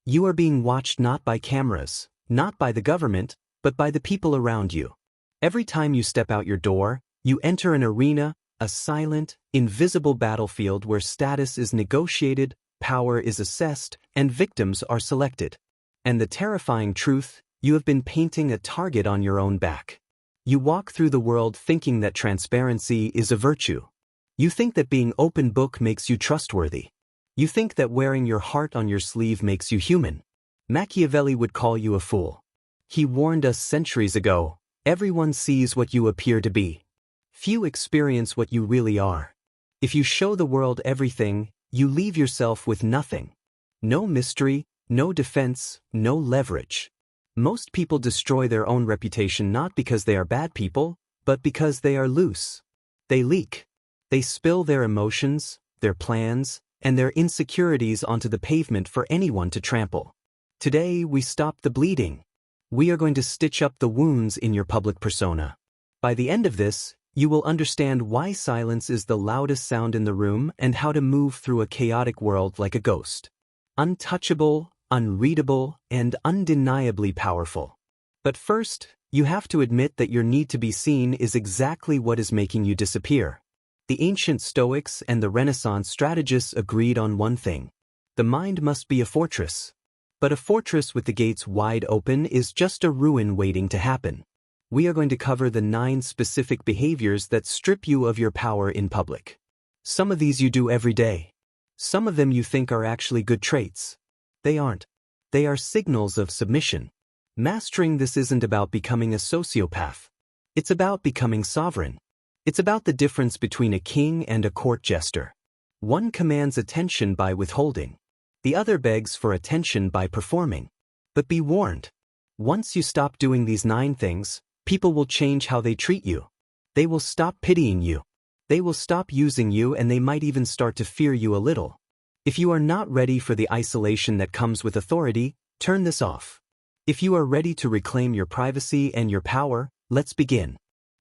You are being watched not by cameras, not by the government, but by the people around you. Every time you step out your door, you enter an arena, a silent, invisible battlefield where status is negotiated, power is assessed, and victims are selected. And the terrifying truth, you have been painting a target on your own back. You walk through the world thinking that transparency is a virtue. You think that being open book makes you trustworthy. You think that wearing your heart on your sleeve makes you human. Machiavelli would call you a fool. He warned us centuries ago, everyone sees what you appear to be. Few experience what you really are. If you show the world everything, you leave yourself with nothing. No mystery, no defense, no leverage. Most people destroy their own reputation not because they are bad people, but because they are loose. They leak. They spill their emotions, their plans, and their insecurities onto the pavement for anyone to trample. Today, we stop the bleeding. We are going to stitch up the wounds in your public persona. By the end of this, you will understand why silence is the loudest sound in the room and how to move through a chaotic world like a ghost. Untouchable, unreadable, and undeniably powerful. But first, you have to admit that your need to be seen is exactly what is making you disappear. The ancient Stoics and the Renaissance strategists agreed on one thing. The mind must be a fortress. But a fortress with the gates wide open is just a ruin waiting to happen. We are going to cover the 9 specific behaviors that strip you of your power in public. Some of these you do every day. Some of them you think are actually good traits. They aren't. They are signals of submission. Mastering this isn't about becoming a sociopath. It's about becoming sovereign. It's about the difference between a king and a court jester. One commands attention by withholding. The other begs for attention by performing. But be warned. Once you stop doing these 9 things, people will change how they treat you. They will stop pitying you. They will stop using you, and they might even start to fear you a little. If you are not ready for the isolation that comes with authority, turn this off. If you are ready to reclaim your privacy and your power, let's begin.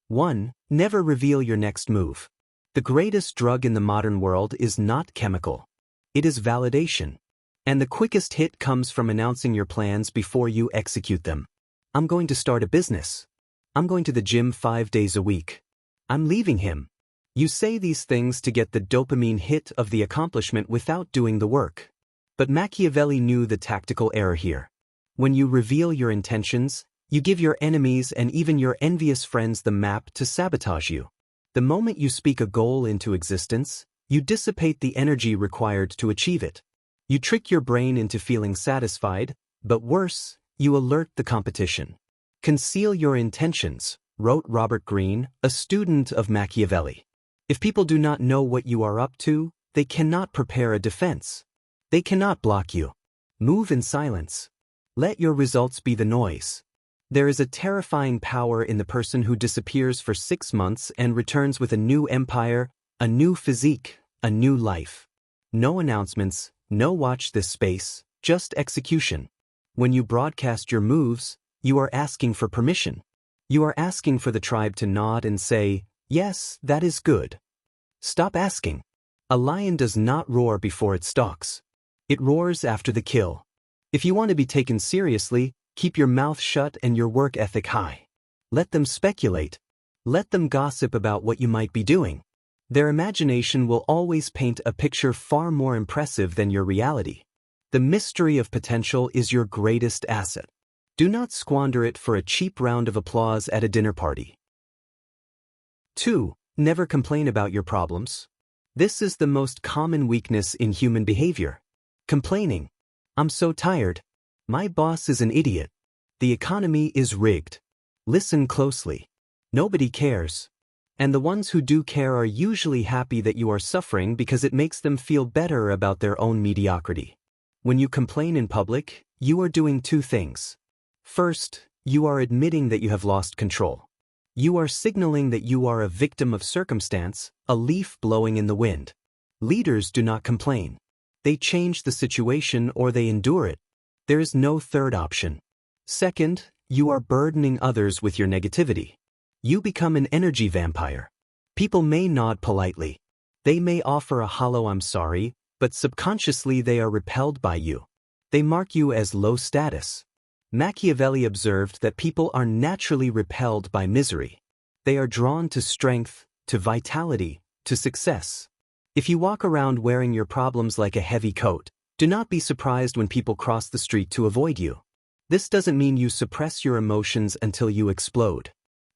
1. Never reveal your next move. The greatest drug in the modern world is not chemical. It is validation. And the quickest hit comes from announcing your plans before you execute them. I'm going to start a business. I'm going to the gym 5 days a week. I'm leaving him. You say these things to get the dopamine hit of the accomplishment without doing the work. But Machiavelli knew the tactical error here. When you reveal your intentions, you give your enemies and even your envious friends the map to sabotage you. The moment you speak a goal into existence, you dissipate the energy required to achieve it. You trick your brain into feeling satisfied, but worse, you alert the competition. Conceal your intentions, wrote Robert Greene, a student of Machiavelli. If people do not know what you are up to, they cannot prepare a defense. They cannot block you. Move in silence. Let your results be the noise. There is a terrifying power in the person who disappears for 6 months and returns with a new empire, a new physique, a new life. No announcements, no watch this space, just execution. When you broadcast your moves, you are asking for permission. You are asking for the tribe to nod and say, yes, that is good. Stop asking. A lion does not roar before it stalks. It roars after the kill. If you want to be taken seriously, keep your mouth shut and your work ethic high. Let them speculate. Let them gossip about what you might be doing. Their imagination will always paint a picture far more impressive than your reality. The mystery of potential is your greatest asset. Do not squander it for a cheap round of applause at a dinner party. 2. Never complain about your problems. This is the most common weakness in human behavior. Complaining. I'm so tired. My boss is an idiot. The economy is rigged. Listen closely. Nobody cares. And the ones who do care are usually happy that you are suffering because it makes them feel better about their own mediocrity. When you complain in public, you are doing 2 things. First, you are admitting that you have lost control. You are signaling that you are a victim of circumstance, a leaf blowing in the wind. Leaders do not complain. They change the situation or they endure it. There is no third option. Second, you are burdening others with your negativity. You become an energy vampire. People may nod politely. They may offer a hollow "I'm sorry," but subconsciously they are repelled by you. They mark you as low status. Machiavelli observed that people are naturally repelled by misery. They are drawn to strength, to vitality, to success. If you walk around wearing your problems like a heavy coat, do not be surprised when people cross the street to avoid you. This doesn't mean you suppress your emotions until you explode.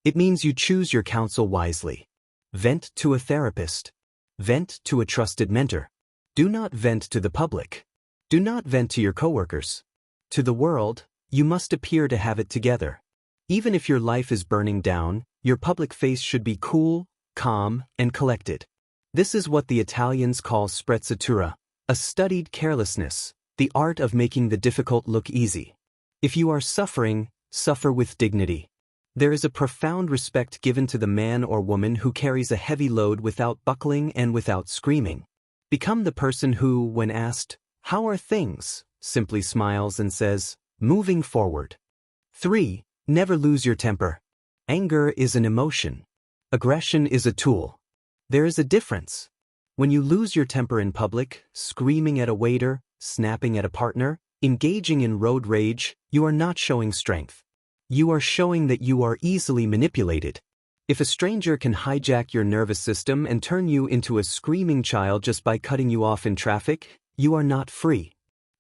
It means you choose your counsel wisely. Vent to a therapist. Vent to a trusted mentor. Do not vent to the public. Do not vent to your coworkers. To the world, you must appear to have it together. Even if your life is burning down, your public face should be cool, calm, and collected. This is what the Italians call sprezzatura, a studied carelessness, the art of making the difficult look easy. If you are suffering, suffer with dignity. There is a profound respect given to the man or woman who carries a heavy load without buckling and without screaming. Become the person who, when asked, "How are things?" simply smiles and says, "Moving forward." 3. Never lose your temper. Anger is an emotion. Aggression is a tool. There is a difference. When you lose your temper in public, screaming at a waiter, snapping at a partner, engaging in road rage, you are not showing strength. You are showing that you are easily manipulated. If a stranger can hijack your nervous system and turn you into a screaming child just by cutting you off in traffic, you are not free.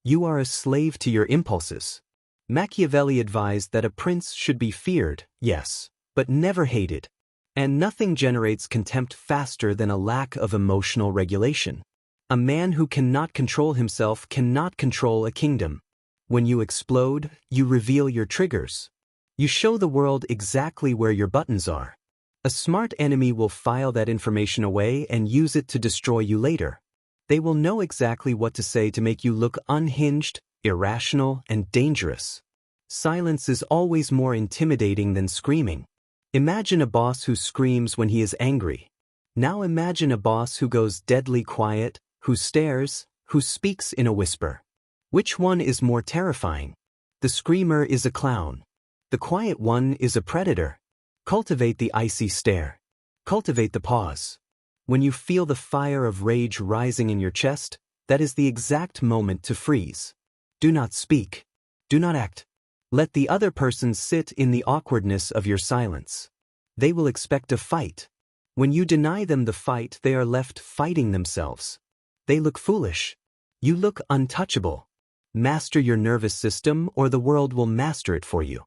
You are a slave to your impulses. Machiavelli advised that a prince should be feared, yes, but never hated. And nothing generates contempt faster than a lack of emotional regulation. A man who cannot control himself cannot control a kingdom. When you explode, you reveal your triggers. You show the world exactly where your buttons are. A smart enemy will file that information away and use it to destroy you later. They will know exactly what to say to make you look unhinged, irrational, and dangerous. Silence is always more intimidating than screaming. Imagine a boss who screams when he is angry. Now imagine a boss who goes deadly quiet, who stares, who speaks in a whisper. Which one is more terrifying? The screamer is a clown. The quiet one is a predator. Cultivate the icy stare. Cultivate the pause. When you feel the fire of rage rising in your chest, that is the exact moment to freeze. Do not speak. Do not act. Let the other person sit in the awkwardness of your silence. They will expect a fight. When you deny them the fight, they are left fighting themselves. They look foolish. You look untouchable. Master your nervous system, or the world will master it for you.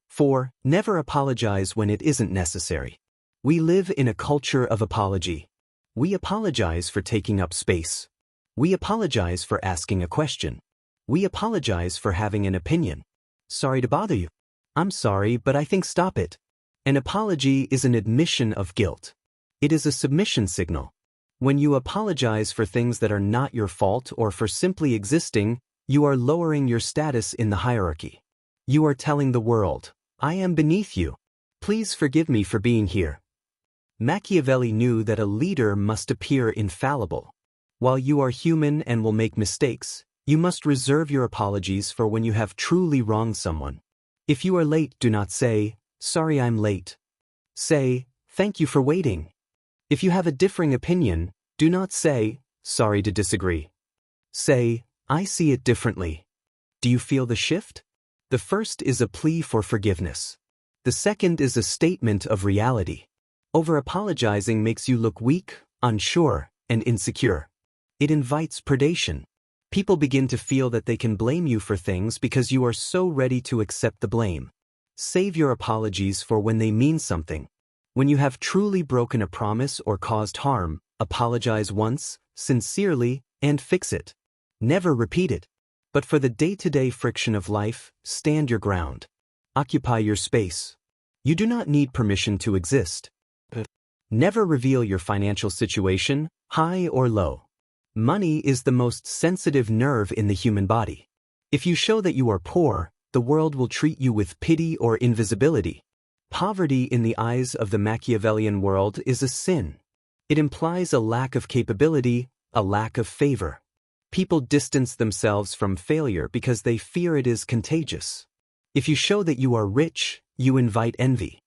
4. Never apologize when it isn't necessary. We live in a culture of apology. We apologize for taking up space. We apologize for asking a question. We apologize for having an opinion. Sorry to bother you. I'm sorry, but I think stop it. An apology is an admission of guilt. It is a submission signal. When you apologize for things that are not your fault or for simply existing, you are lowering your status in the hierarchy. You are telling the world, I am beneath you. Please forgive me for being here. Machiavelli knew that a leader must appear infallible. While you are human and will make mistakes, you must reserve your apologies for when you have truly wronged someone. If you are late, do not say, sorry I'm late. Say, thank you for waiting. If you have a differing opinion, do not say, sorry to disagree. Say, I see it differently. Do you feel the shift? The first is a plea for forgiveness. The second is a statement of reality. Over-apologizing makes you look weak, unsure, and insecure. It invites predation. People begin to feel that they can blame you for things because you are so ready to accept the blame. Save your apologies for when they mean something. When you have truly broken a promise or caused harm, apologize once, sincerely, and fix it. Never repeat it. But for the day-to-day friction of life, stand your ground. Occupy your space. You do not need permission to exist. Never reveal your financial situation, high or low. Money is the most sensitive nerve in the human body. If you show that you are poor, the world will treat you with pity or invisibility. Poverty in the eyes of the Machiavellian world is a sin. It implies a lack of capability, a lack of favor. People distance themselves from failure because they fear it is contagious. If you show that you are rich, you invite envy.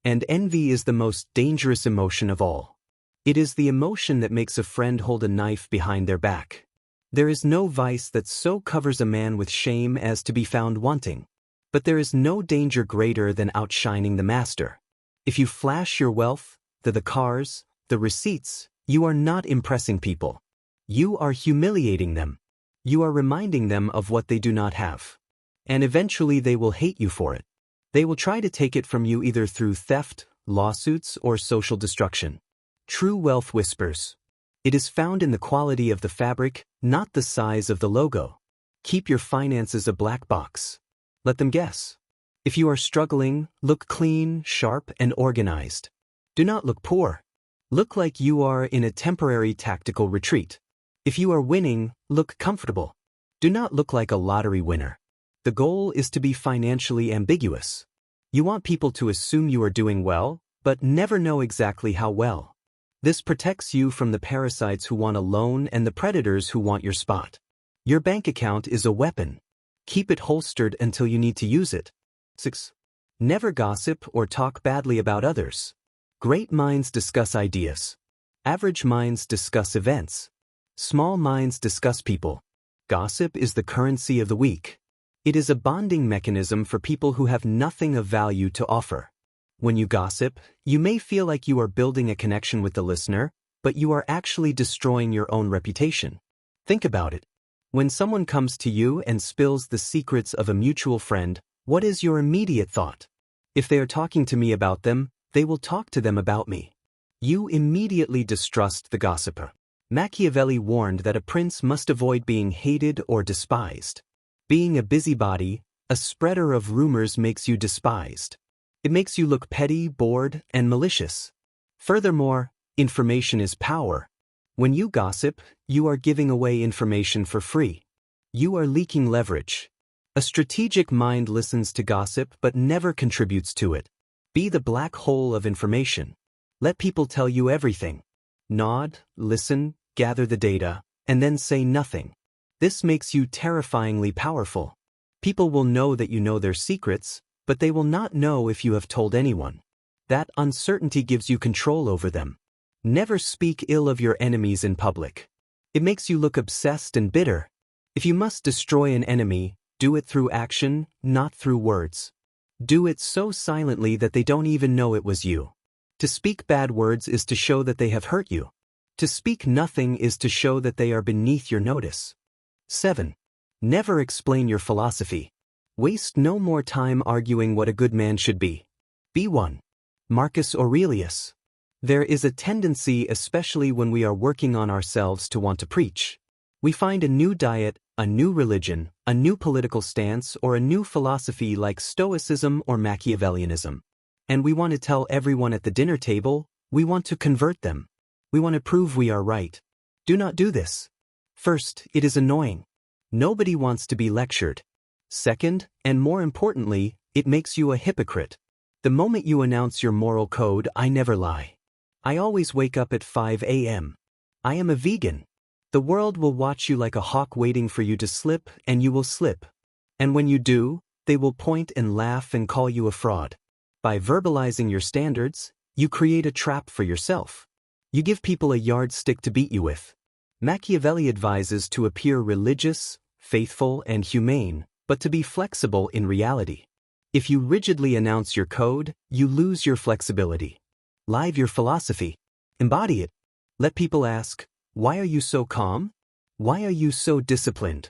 And envy is the most dangerous emotion of all. It is the emotion that makes a friend hold a knife behind their back. There is no vice that so covers a man with shame as to be found wanting. But there is no danger greater than outshining the master. If you flash your wealth, the cars, the receipts, you are not impressing people. You are humiliating them. You are reminding them of what they do not have. And eventually they will hate you for it. They will try to take it from you either through theft, lawsuits, or social destruction. True wealth whispers. It is found in the quality of the fabric, not the size of the logo. Keep your finances a black box. Let them guess. If you are struggling, look clean, sharp, and organized. Do not look poor. Look like you are in a temporary tactical retreat. If you are winning, look comfortable. Do not look like a lottery winner. The goal is to be financially ambiguous. You want people to assume you are doing well, but never know exactly how well. This protects you from the parasites who want a loan and the predators who want your spot. Your bank account is a weapon. Keep it holstered until you need to use it. 6. Never gossip or talk badly about others. Great minds discuss ideas. Average minds discuss events. Small minds discuss people. Gossip is the currency of the weak. It is a bonding mechanism for people who have nothing of value to offer. When you gossip, you may feel like you are building a connection with the listener, but you are actually destroying your own reputation. Think about it. When someone comes to you and spills the secrets of a mutual friend, what is your immediate thought? If they are talking to me about them, they will talk to them about me. You immediately distrust the gossiper. Machiavelli warned that a prince must avoid being hated or despised. Being a busybody, a spreader of rumors makes you despised. It makes you look petty, bored, and malicious. Furthermore, information is power. When you gossip, you are giving away information for free. You are leaking leverage. A strategic mind listens to gossip but never contributes to it. Be the black hole of information. Let people tell you everything. Nod, listen, gather the data, and then say nothing. This makes you terrifyingly powerful. People will know that you know their secrets, but they will not know if you have told anyone. That uncertainty gives you control over them. Never speak ill of your enemies in public. It makes you look obsessed and bitter. If you must destroy an enemy, do it through action, not through words. Do it so silently that they don't even know it was you. To speak bad words is to show that they have hurt you. To speak nothing is to show that they are beneath your notice. 7. Never explain your philosophy. Waste no more time arguing what a good man should be. Be one. Marcus Aurelius. There is a tendency, especially when we are working on ourselves, to want to preach. We find a new diet, a new religion, a new political stance, or a new philosophy like Stoicism or Machiavellianism. And we want to tell everyone at the dinner table, we want to convert them. We want to prove we are right. Do not do this. First, it is annoying. Nobody wants to be lectured. Second, and more importantly, it makes you a hypocrite. The moment you announce your moral code, I never lie. I always wake up at 5 a.m. I am a vegan. The world will watch you like a hawk waiting for you to slip, and you will slip. And when you do, they will point and laugh and call you a fraud. By verbalizing your standards, you create a trap for yourself. You give people a yardstick to beat you with. Machiavelli advises to appear religious, faithful, and humane, but to be flexible in reality. If you rigidly announce your code, you lose your flexibility. Live your philosophy. Embody it. Let people ask, why are you so calm? Why are you so disciplined?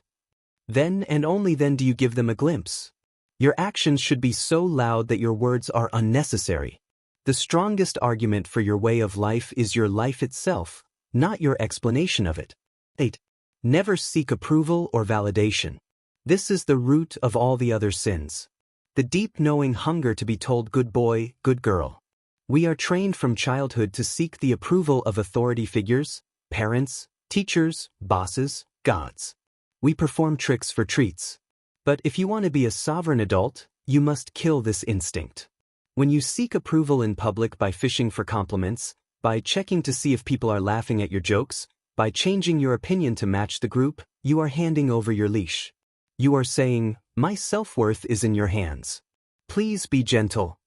Then and only then do you give them a glimpse. Your actions should be so loud that your words are unnecessary. The strongest argument for your way of life is your life itself, not your explanation of it. 8. Never seek approval or validation. This is the root of all the other sins. The deep knowing hunger to be told good boy, good girl. We are trained from childhood to seek the approval of authority figures, parents, teachers, bosses, gods. We perform tricks for treats. But if you want to be a sovereign adult, you must kill this instinct. When you seek approval in public by fishing for compliments, by checking to see if people are laughing at your jokes, by changing your opinion to match the group, you are handing over your leash. You are saying, my self-worth is in your hands. Please be gentle.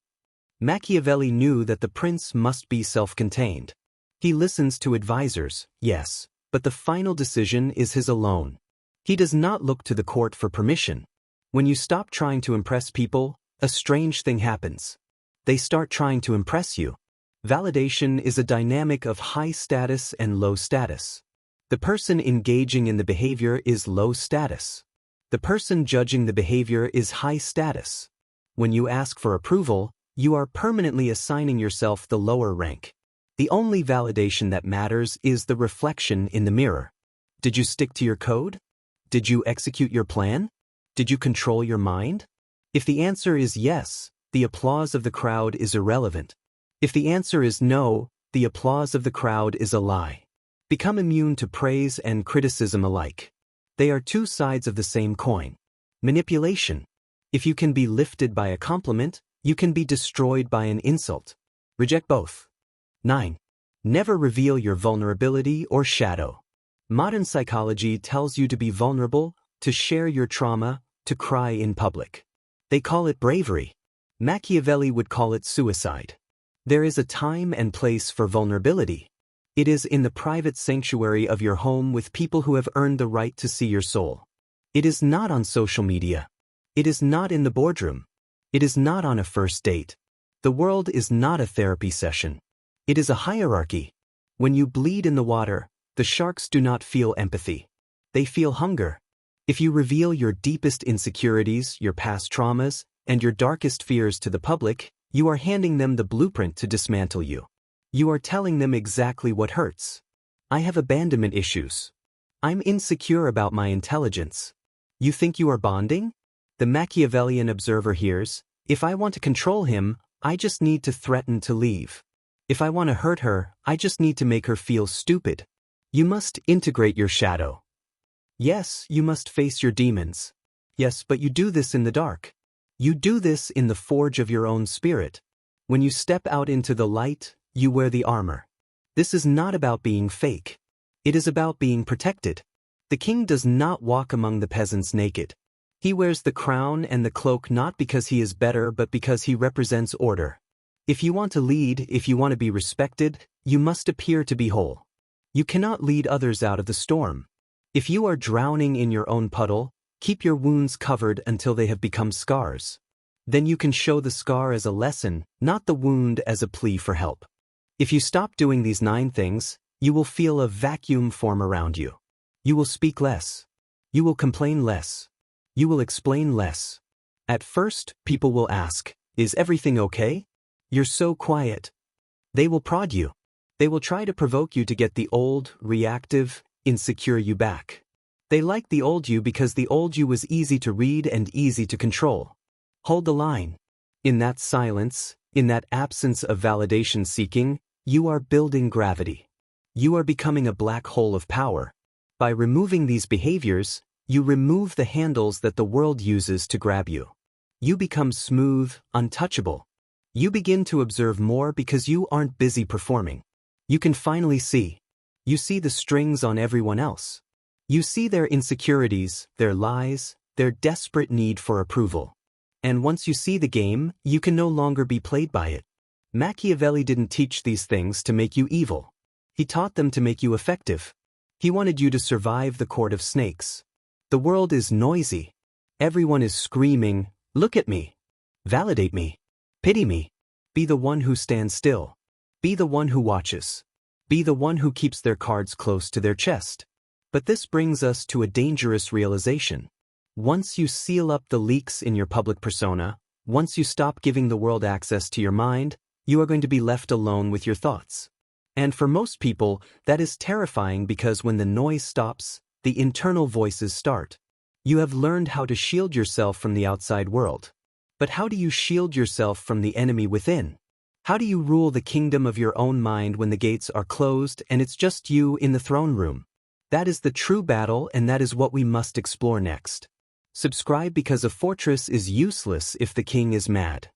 Machiavelli knew that the prince must be self-contained. He listens to advisors, yes, but the final decision is his alone. He does not look to the court for permission. When you stop trying to impress people, a strange thing happens. They start trying to impress you. Validation is a dynamic of high status and low status. The person engaging in the behavior is low status. The person judging the behavior is high status. When you ask for approval, you are permanently assigning yourself the lower rank. The only validation that matters is the reflection in the mirror. Did you stick to your code? Did you execute your plan? Did you control your mind? If the answer is yes, the applause of the crowd is irrelevant. If the answer is no, the applause of the crowd is a lie. Become immune to praise and criticism alike. They are two sides of the same coin. Manipulation. If you can be lifted by a compliment, you can be destroyed by an insult. Reject both. 9. Never reveal your vulnerability or shadow. Modern psychology tells you to be vulnerable, to share your trauma, to cry in public. They call it bravery. Machiavelli would call it suicide. There is a time and place for vulnerability. It is in the private sanctuary of your home with people who have earned the right to see your soul. It is not on social media. It is not in the boardroom. It is not on a first date. The world is not a therapy session. It is a hierarchy. When you bleed in the water, the sharks do not feel empathy. They feel hunger. If you reveal your deepest insecurities, your past traumas, and your darkest fears to the public, you are handing them the blueprint to dismantle you. You are telling them exactly what hurts. I have abandonment issues. I'm insecure about my intelligence. You think you are bonding? The Machiavellian observer hears, if I want to control him, I just need to threaten to leave. If I want to hurt her, I just need to make her feel stupid. You must integrate your shadow. Yes, you must face your demons. Yes, but you do this in the dark. You do this in the forge of your own spirit. When you step out into the light, you wear the armor. This is not about being fake. It is about being protected. The king does not walk among the peasants naked. He wears the crown and the cloak not because he is better but because he represents order. If you want to lead, if you want to be respected, you must appear to be whole. You cannot lead others out of the storm. If you are drowning in your own puddle, keep your wounds covered until they have become scars. Then you can show the scar as a lesson, not the wound as a plea for help. If you stop doing these 9 things, you will feel a vacuum form around you. You will speak less. You will complain less. You will explain less. At first, people will ask, is everything okay? You're so quiet. They will prod you. They will try to provoke you to get the old, reactive, insecure you back. They like the old you because the old you was easy to read and easy to control. Hold the line. In that silence, in that absence of validation seeking, you are building gravity. You are becoming a black hole of power. By removing these behaviors, you remove the handles that the world uses to grab you. You become smooth, untouchable. You begin to observe more because you aren't busy performing. You can finally see. You see the strings on everyone else. You see their insecurities, their lies, their desperate need for approval. And once you see the game, you can no longer be played by it. Machiavelli didn't teach these things to make you evil. He taught them to make you effective. He wanted you to survive the court of snakes. The world is noisy. Everyone is screaming, look at me. Validate me. Pity me. Be the one who stands still. Be the one who watches. Be the one who keeps their cards close to their chest. But this brings us to a dangerous realization. Once you seal up the leaks in your public persona, once you stop giving the world access to your mind, you are going to be left alone with your thoughts. And for most people, that is terrifying because when the noise stops, the internal voices start. You have learned how to shield yourself from the outside world. But how do you shield yourself from the enemy within? How do you rule the kingdom of your own mind when the gates are closed and it's just you in the throne room? That is the true battle, and that is what we must explore next. Subscribe because a fortress is useless if the king is mad.